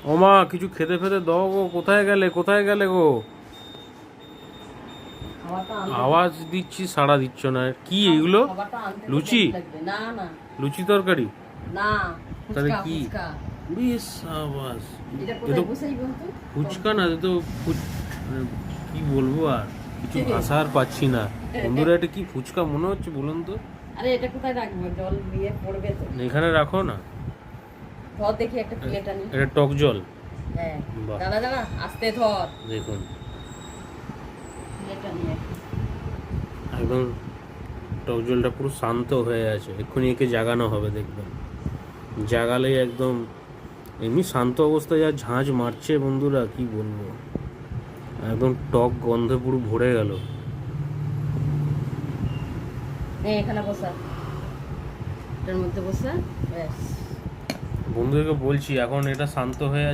ও মা, কিছু খেতে ফেতে দাও গো। কোথায় গেলে গো? আওয়াজ দিচ্ছি, সাড়া দিচ্ছ না। কি এগুলো? লুচি? না না, লুচি তরকারি? না, তাহলে ফুচকা কি? ফুচকা। উড়ি সাবাস। এটা এ কোথায় তো বসাই বলতো? ফুচকা না, এ তো মানে কি বলবো আর, কিছু ভাষা আর পাচ্ছি না। বন্ধুরা, এটা কি ফুচকা মনে হচ্ছে বলুন তো? আরে এটা কোথায় রাখবো? জল দিয়ে পড়বে তো। এখানে রাখো না। ধর দেখি একটা প্লেট আনি। এটা টক জল। হ্যাঁ, বাহ। দাঁড়া দাঁড়া, আস্তে ধর। দেখুন, প্লেট আনি একটা। একদম টক জলটা পুরো শান্ত হয়ে আছে। এক্ষুনি একে জাগানো হবে, দেখবেন। জাগালেই একদম, এমনি শান্ত অবস্থায় যা ঝাঁঝ মারছে বন্ধুরা, কি বলবো, একদম টক গন্ধে পুরো ভরে গেল। এখানে বসা, এটার মধ্যে বসা, ব্যাস। বন্ধুদেরকে বলছি এখন এটা শান্ত হয়ে